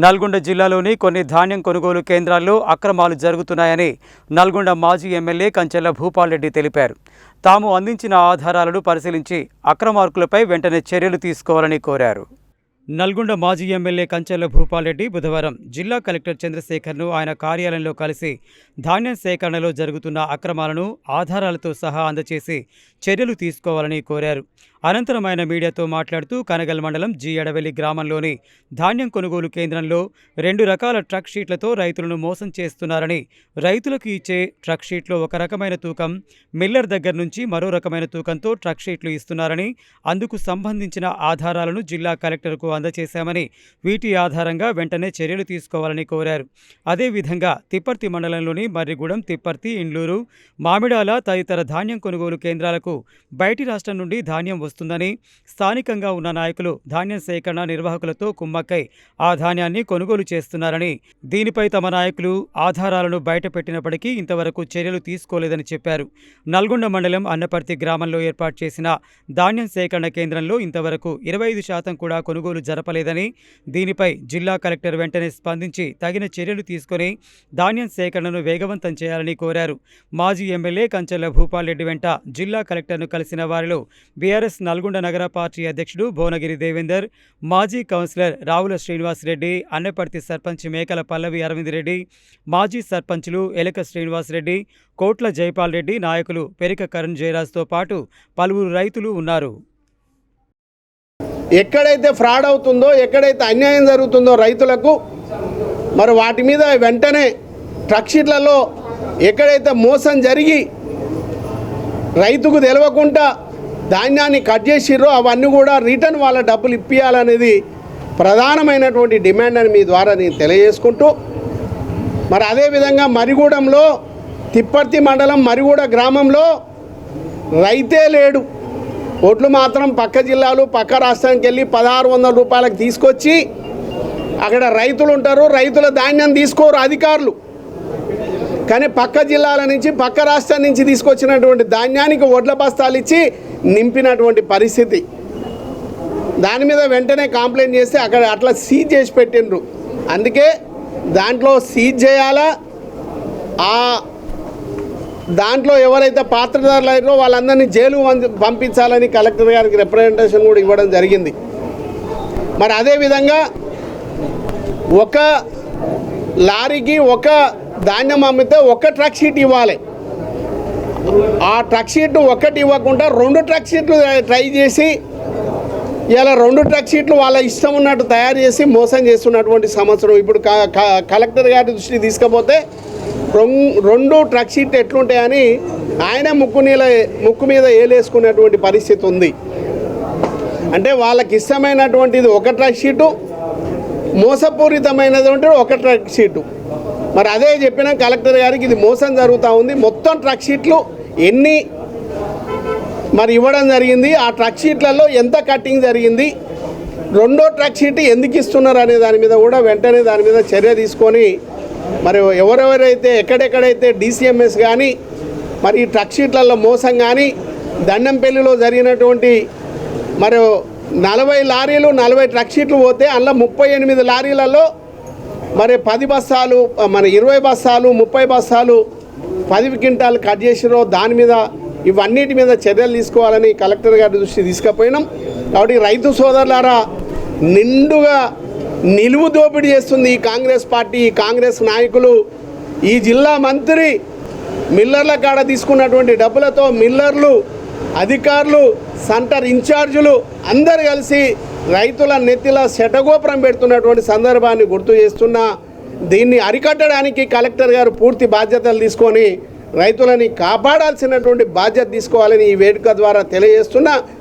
నల్గొండ జిల్లాలోని కొన్ని ధాన్యం కొనుగోలు కేంద్రాల్లో అక్రమాలు జరుగుతున్నాయని నల్గొండ మాజీ ఎమ్మెల్యే కంచెల భూపాల్ రెడ్డి తెలిపారు. తాము అందించిన ఆధారాలను పరిశీలించి అక్రమార్కులపై వెంటనే చర్యలు తీసుకోవాలని కోరారు. నల్గొండ మాజీ ఎమ్మెల్యే కంచెల భూపాల్ రెడ్డి బుధవారం జిల్లా కలెక్టర్ చంద్రశేఖర్ను ఆయన కార్యాలయంలో కలిసి ధాన్యం సేకరణలో జరుగుతున్న అక్రమాలను ఆధారాలతో సహా అందజేసి చర్యలు తీసుకోవాలని కోరారు. అనంతరం ఆయన మీడియాతో మాట్లాడుతూ కనగల్ మండలం జి ఎడవెల్లి గ్రామంలోని ధాన్యం కొనుగోలు కేంద్రంలో 2 రకాల ట్రక్ షీట్లతో రైతులను మోసం చేస్తున్నారని, రైతులకు ఇచ్చే ట్రక్ షీట్లో ఒక రకమైన తూకం, మిల్లర్ దగ్గర నుంచి మరో రకమైన తూకంతో ట్రక్ షీట్లు ఇస్తున్నారని, అందుకు సంబంధించిన ఆధారాలను జిల్లా కలెక్టర్కు అందజేశామని, వీటి ఆధారంగా వెంటనే చర్యలు తీసుకోవాలని కోరారు. అదేవిధంగా తిప్పర్తి మండలంలోని మర్రిగూడెం, తిప్పర్తి, ఇండ్లూరు, మామిడాల తదితర ధాన్యం కొనుగోలు కేంద్రాలకు బయటి రాష్ట్రం నుండి ధాన్యం వస్తుందని, స్థానికంగా ఉన్న నాయకులు ధాన్యం సేకరణ నిర్వాహకులతో కుమ్మక్కై ఆ ధాన్యాన్ని కొనుగోలు చేస్తున్నారని, దీనిపై తమ నాయకులు ఆధారాలను బయటపెట్టినప్పటికీ ఇంతవరకు చర్యలు తీసుకోలేదని చెప్పారు. నల్గొండ మండలం అన్నపర్తి గ్రామంలో ఏర్పాటు చేసిన ధాన్యం సేకరణ కేంద్రంలో ఇంతవరకు 25% కూడా కొనుగోలు జరపలేదని, దీనిపై జిల్లా కలెక్టర్ వెంటనే స్పందించి తగిన చర్యలు తీసుకుని ధాన్యం సేకరణను వేగవంతం చేయాలని కోరారు. మాజీ ఎమ్మెల్యే కంచెల భూపాల్ రెడ్డి వెంట జిల్లా కలెక్టర్ను కలిసిన వారిలో బీఆర్ఎస్ నల్గొండ నగర పార్టీ అధ్యక్షుడు భువనగిరి దేవేందర్, మాజీ కౌన్సిలర్ రావుల శ్రీనివాస్ రెడ్డి, అన్నపర్తి సర్పంచ్ మేకల పల్లవి అరవింద్ రెడ్డి, మాజీ సర్పంచ్లు ఎలక శ్రీనివాస్ రెడ్డి, కోట్ల జైపాల్ రెడ్డి, నాయకులు పెరిక కరణ్ జయరాజ్తో పాటు పలువురు రైతులు ఉన్నారు. ఎక్కడైతే ఫ్రాడ్ అవుతుందో, ఎక్కడైతే అన్యాయం జరుగుతుందో రైతులకు, మరి వాటి మీద వెంటనే ట్రక్ షీట్లలో ఎక్కడైతే మోసం జరిగి రైతుకు తెలియకుండా ధాన్యాన్ని కట్ చేసిర్రో అవన్నీ కూడా రిటర్న్ వాళ్ళ డబ్బులు ఇప్పియాలనేది ప్రధానమైనటువంటి డిమాండ్ అని మీ ద్వారా నేను తెలియజేసుకుంటూ, మరి అదేవిధంగా మరిగూడెంలో తిప్పర్తి మండలం మరిగూడ గ్రామంలో రైతే లేడు. ఒడ్లు మాత్రం పక్క జిల్లాలు పక్క రాష్ట్రానికి వెళ్ళి 1600 రూపాయలకు తీసుకొచ్చి అక్కడ రైతులు ఉంటారు, రైతుల ధాన్యం తీసుకోరు అధికారులు. కానీ పక్క జిల్లాల నుంచి పక్క రాష్ట్రం నుంచి తీసుకొచ్చినటువంటి ధాన్యానికి వడ్ల బస్తాలు ఇచ్చి నింపినటువంటి పరిస్థితి. దాని మీద వెంటనే కంప్లైంట్ చేస్తే అక్కడ అట్లా సీజ్ చేసి పెట్టిండ్రు. అందుకే దాంట్లో సీజ్ చేయాలా, దాంట్లో ఎవరైతే పాత్రదారులు అయ్యారో వాళ్ళందరినీ జైలు పంపించాలని కలెక్టర్ గారికి రిప్రజెంటేషన్ కూడా ఇవ్వడం జరిగింది. మరి అదేవిధంగా ఒక లారీకి ఒక ధాన్యం అమ్మితే ఒక ట్రక్ షీట్ ఇవ్వాలి. ఆ ట్రక్ షీట్ ఒక్కటి ఇవ్వకుండా 2 ట్రక్ షీట్లు ట్రై చేసి ఇలా 2 ట్రక్ షీట్లు వాళ్ళ ఇష్టం ఉన్నట్టు తయారు చేసి మోసం చేస్తున్నటువంటి సంవత్సరం. ఇప్పుడు కలెక్టర్ గారి దృష్టికి తీసుకపోతే 2 ట్రక్ షీట్ ఎట్లుంటాయని ఆయన ముక్కు మీద ఏలేసుకున్నటువంటి పరిస్థితి ఉంది. అంటే వాళ్ళకి ఇష్టమైనటువంటిది ఒక ట్రక్ షీటు, మోసపూరితమైనటువంటి ఒక ట్రక్ షీటు. మరి అదే చెప్పిన కలెక్టర్ గారికి ఇది మోసం జరుగుతూ ఉంది. మొత్తం ట్రక్ షీట్లు ఎన్ని మరి ఇవ్వడం జరిగింది, ఆ ట్రక్ షీట్లలో ఎంత కట్టింగ్ జరిగింది, 2వ ట్రక్ షీట్ ఎందుకు ఇస్తున్నారు అనే దాని మీద కూడా వెంటనే దాని మీద చర్య తీసుకొని మరి ఎవరెవరైతే ఎక్కడెక్కడైతే DCMS కానీ మరి ఈ ట్రక్ షీట్లలో మోసం కానీ, దండంపల్లిలో జరిగినటువంటి మరి 40 లారీలు 40 ట్రక్ షీట్లు పోతే అందులో 38 లారీలలో మరి 10 బస్తాలు మన 20 బస్తాలు 30 బస్తాలు 10 క్వింటాలు కట్ చేసిరో దాని మీద ఇవన్నిటి మీద చర్యలు తీసుకోవాలని కలెక్టర్ గారి దృష్టి తీసుకుపోయినాం. కాబట్టి రైతు సోదరులారా, నిండుగా నిలువు దోపిడీ చేస్తుంది ఈ కాంగ్రెస్ పార్టీ, ఈ కాంగ్రెస్ నాయకులు. ఈ జిల్లా మంత్రి మిల్లర్ల కాడ తీసుకున్నటువంటి డబ్బులతో మిల్లర్లు, అధికారులు, సెంటర్ ఇన్ఛార్జీలు అందరు కలిసి రైతుల నెత్తిల శటగోపురం పెడుతున్నటువంటి సందర్భాన్ని గుర్తు చేస్తున్నా. దీన్ని అరికట్టడానికి కలెక్టర్ గారు పూర్తి బాధ్యతలు తీసుకొని రైతులని కాపాడాల్సినటువంటి బాధ్యత తీసుకోవాలని ఈ వేదిక ద్వారా తెలియజేస్తున్నా.